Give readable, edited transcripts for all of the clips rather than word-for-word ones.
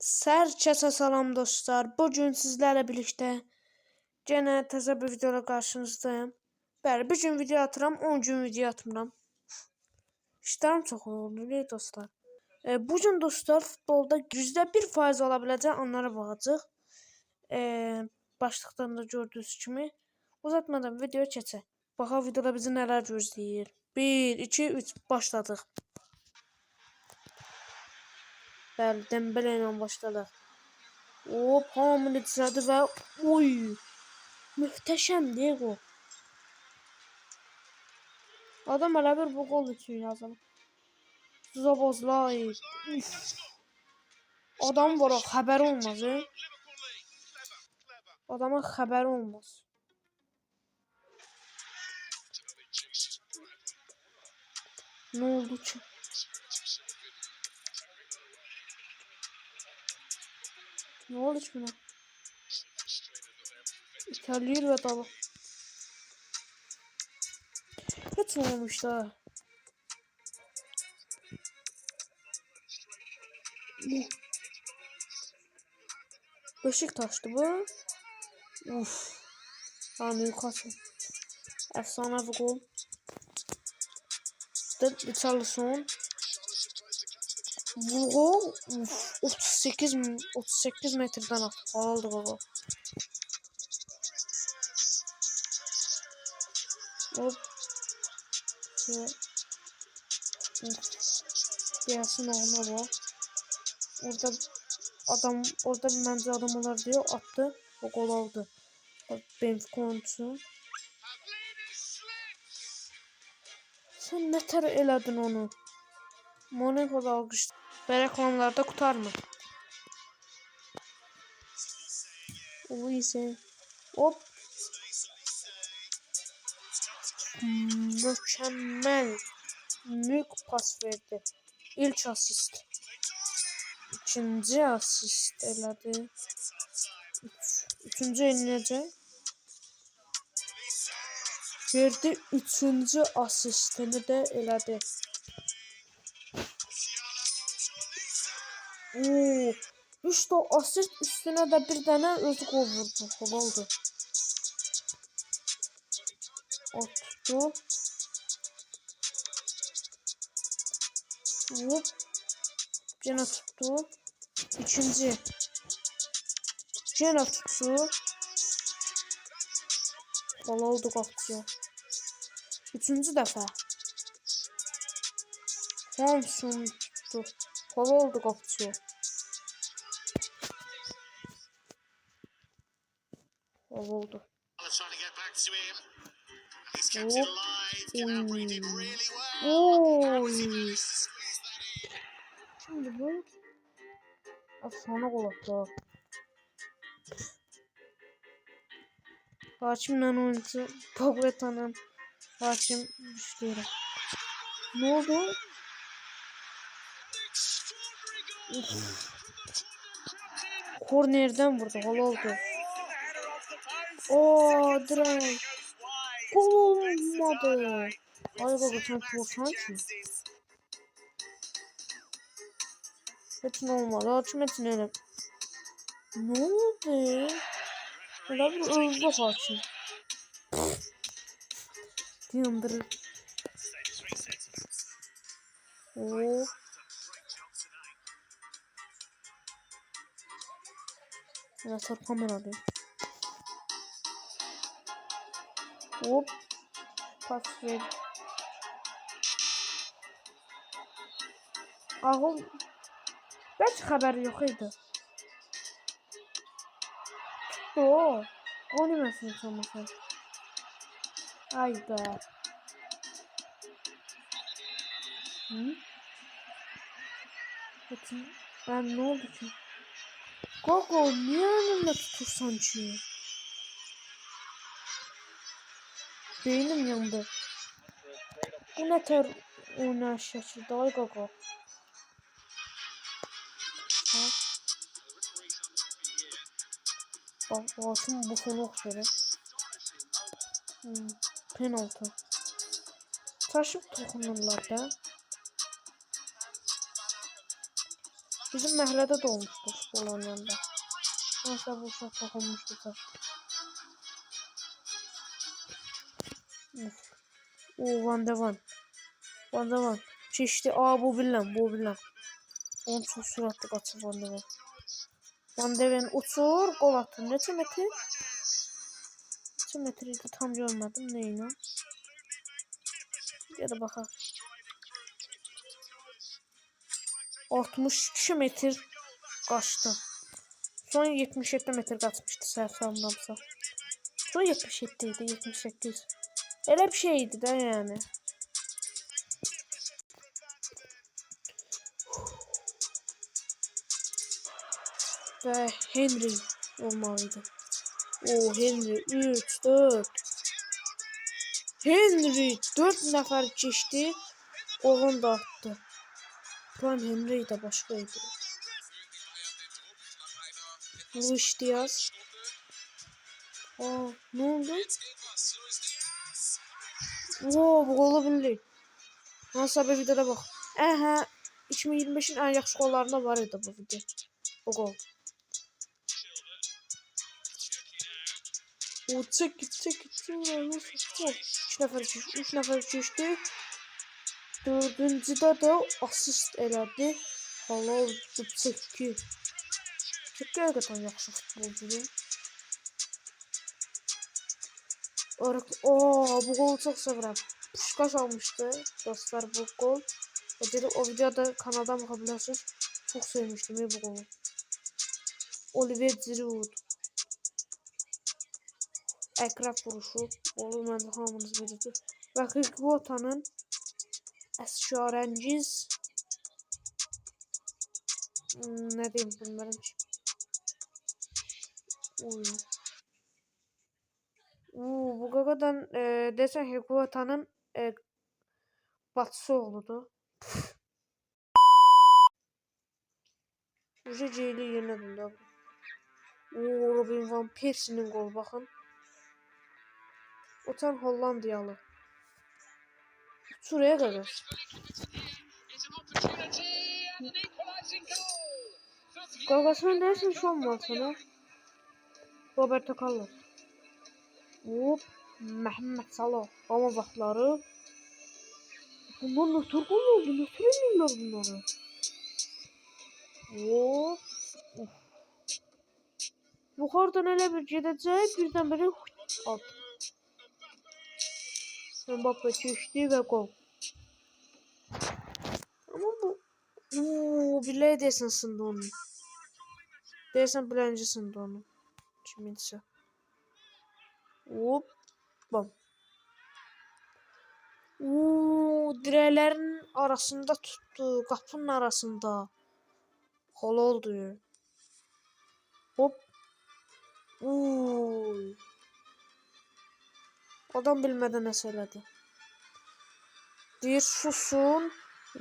Sərkəsə salam dostlar. Bugün sizlərlə birlikdə yenə təzə bir videoyla qarşınızdayım. Bəli, bu gün video atıram, 10 gün video atmıram. İşlərim çox oldu dostlar. Bugün dostlar futbolda %1% ola biləcək onlara baxacağıq. Başlıqdan da gördüyünüz kimi. Uzatmadan videoya keçək. Baxaq videoda bizi nələr gözləyir. 1, 2, 3 başladıq. Bəli, Dembele ilə başladıq. Hop, hamını düzəldi və oy! Möhtəşəmdir gol. Adam elə bir bu gol üçün yazılır. Zobozlay. Adam var, xəbəri olmaz. Adamın xəbəri olmaz. Ne oldu ki? Ne oldu ki buna? İtalyan ve dalı. Hiç olmamış da. Beşiktaş'tı bu. Uf. Newcastle. Efsane bir gol. Richarlison. Bu gol 38 metreden attı. Aldı baba. Hop. Gelsin oğluna bak. Orada bir bence adam olar diyor. Attı. O gol aldı. Benfica oyuncusu. Sen ne tər elədin onu? Monaco'da alqışdı. Belə konularda kurtarmır. O ise hop. Mükemmel. Mük pas verdi. İlk asist. İkinci asist elədi. Üçüncü eləyəcək. Verdi, üçüncü asistini de elədi. İşte asist üstüne de bir tane özü gol vurdu. Gol oldu. Attı. Hop. Gene tuttu. İkinci. Gene tuttu. Gol oldu qapıcı. Üçüncü dəfə. Hamısını tuttu. Gol oldu qapıcı. Gol oldu. Oy. Şimdi bu efsane gol attı. Hakimle oyuncu Pogbata'nın hakim düştüğü. Ne oldu? Kornerden vurdu. Gol oldu. Oo, direkt. Gol olmadı. Ay baba sen korsan ki. Metin olmadı. Hakim Metin öyle. Ne oldu? Öyle bir öldü hakim. Yandırır. Oo. Evet, kamera alıyor. Hop. Pas ver. Ağıl. Hiç haberi yok idi. Oo. Onu nasıl sanmasın? Ay be. Hı? Bakın. Ben ne oldu ki? Gogo niye önümde tutursan ki? Beynim yandı. Bu ne tür oynar şaşırdı ay Gogo. Bak bakın bu sonu okşarı. Penaltı. Taşıp dokunurlar da. Bizim məhəllədə də olmuşdu futbol oynayanda. Neyse bu uşaq toxunmuşdu taş. Van de Van. Van de Van. Keçdi. Bu bilən. Onun çox sürətli qaçır Van de Van. Van de Van uçur, qol atır. Neçə metr? Neçə metr idi tam görmədim. Neyinə? Ya da baxaq. 62 metr qaçdı. Son 77 metr qaçmışdı səhv salmamsa. Son 77 idi, 78. Elə bir şey idi də yəni. Və Henry olmalıydı. Henry 3, 4. Henry 4 nəfər keçdi. Oğlan da attı. Prime Henry də başqa idi. Luis Diaz. Ne oldu? Bu golu bildik. Hansısa bir videoda bak. 2025'in en yaxşı gollarında var idi bu video. Bu gol. Çek. 3 nəfər keçdi. Dördüncüdə də asist elədi. Halal çeki. Çeki həqiqətən yaxşı futbolcudur. Bu golu çok sevirəm. Puşkaş almıştı dostlar bu gol. O videoda kanaldan bakabilirsiniz. Çok sevmiştim bu golu. Olivier Giroud. Əqrəb vuruşu. Golu məncə hamınız bilirdi. Və Higuaita'nın əsrarəngiz ne diyeyim bilmirəm ki. Bu qaqadan desən Higuaita'nın bacısı oğludur. Ceyli yerine döndü abi. Robin Van Persie'nin gol bakın. Otan Hollandiyalı. Şuraya kadar. Gagasını dersin şu an var sana. Roberto Carlos. Mehmet Salah. Ama vaxtları. Bunlar nötr gol oldu. Nötr emirlər bunları. Yuxarıdan elə bir gedəcək, birdən biri at. Mbappe keçdi və gol. Amma bu bilə deyəsən sındı onu. Deyəsən biləncə sındı onu. Kiminsə. Bam. Dirəklərin arasında tuttu, qapının arasında. Halal diyor. Adam bilmədən nəsə elədi. Deyir susun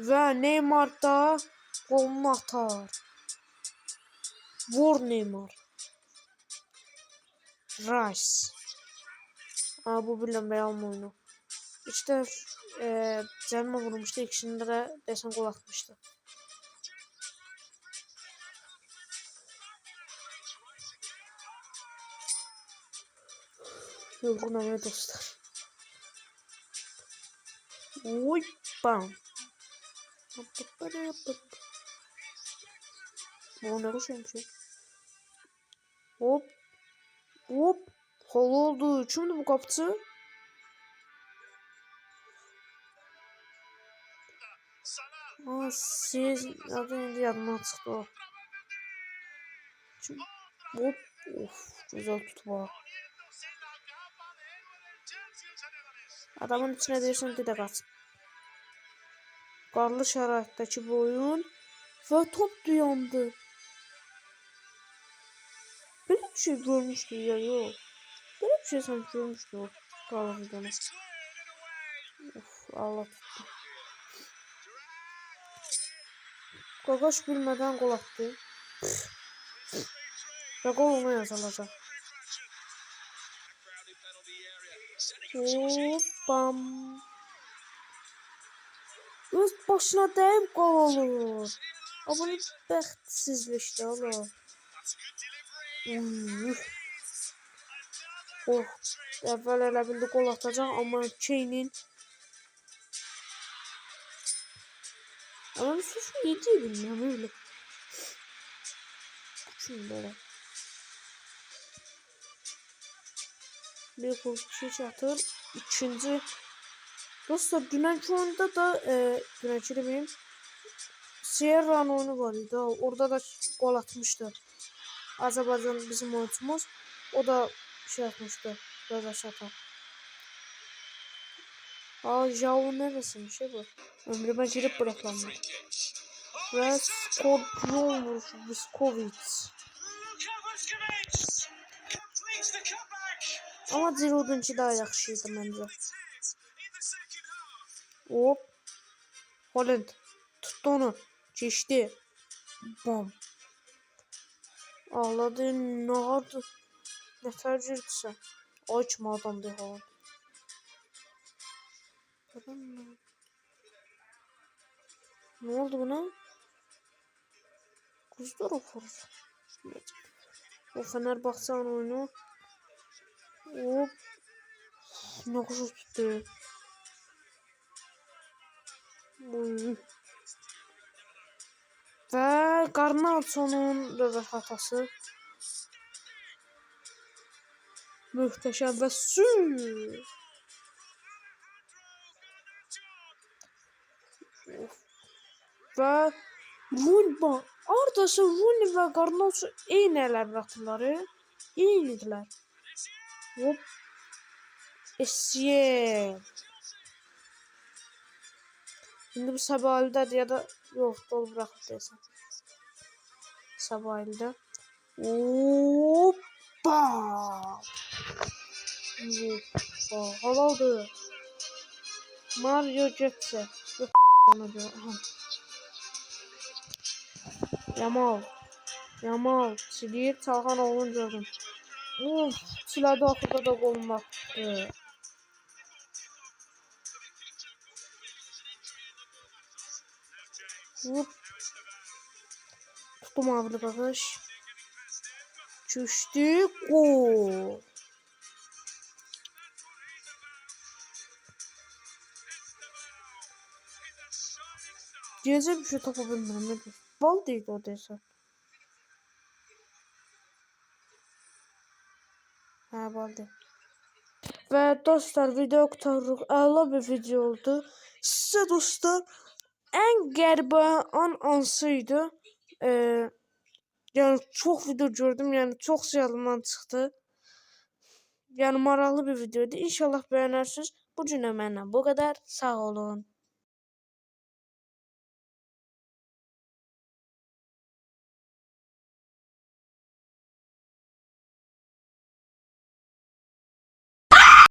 və Neymar da qolunu atar. Vur Neymar. Rice. Bu bilən Real oyunu. İşte canıma vurmuştu. İkisinde de desen gol atmıştı. Yorgun ama dostlar. Bam. Bu ne koşuyormuş ya? Hol oldu. Kimdi bu kapçı? Siz adı yadıma çıktı o. Güzel tutma. Adamın içine deyirsən de qaç. Qarlı şəraitdəki bu oyun və top dayandı. Belə bir şey görmüşdü ya yox. Belə bir şey sanki görmüşdü o qarlı videonu. Allah tuttu. Qaqaş bilmədən qol atdı. Və qol ona yazılacaq. Bam. Öz başına deyib qol olur. Ama bəxtsizlikdə ola. Oh, əvvəl elə bildi qol atacaq, amma Kane'in ama suç yedi bilmiyorum öyle. Şimdi böyle. Bir kişi atır. İkinci. Dostlar dünenki oyunda da dünenki demeyeyim. Sierra'nın oyunu var idi. Orada da gol atmıştı. Azerbaycan bizim oyuncumuz. O da şey atmıştı. Röveş atan. Aa Jao neresin şey bu. Ömrüme girip bıraklandı. Ve Skorpion vuruşu Viskovic. Ama Giroud'unki daha yaxşıydı bence. Hop. Holland. Tuttu onu. Geçti. Bom. Ağladı. Ne oldu? Ne tercihse. Açma adam diye falan. Ne oldu buna? Kuzlar okuruz. O Fenerbahçe'nin oyunu. Hop. Ne kuzu tuttu. Ve Garnacio'nun röveş hatası. Muhteşem ve sür. Ve Rooney Ardası Rooney ve Garnacho eyneler atları. Eynidiler. Hop. Essien. Şimdi bu Sabahil'de ya da yok dolu bırakıp desem. Sabahil'de. Hoppa. Hoppa. Halaldı. Mario Götze. Yok ona diyor. Yamal. Yamal. Çilir. Çalhanoğlu'nu gördüm. Uf. Çilədi axırda da qolum baxdı. Hop. Tuttum avlı bakış. Düştü. Gol. Diyecek bir şey tapa bilmirəm. Bal deyildi o deyəsən. Hə, bal deyil. Və dostlar video qurtarırıq. Əla bir video oldu. Sizə dostlar ən qəribə an hansıydı? Yəni çox video gördüm. Yəni çox ziyadımdan çıxdı. Yəni maraqlı bir videoydu. İnşallah bəyənərsiniz. Bu günə məndən bu qədər. Sağ olun.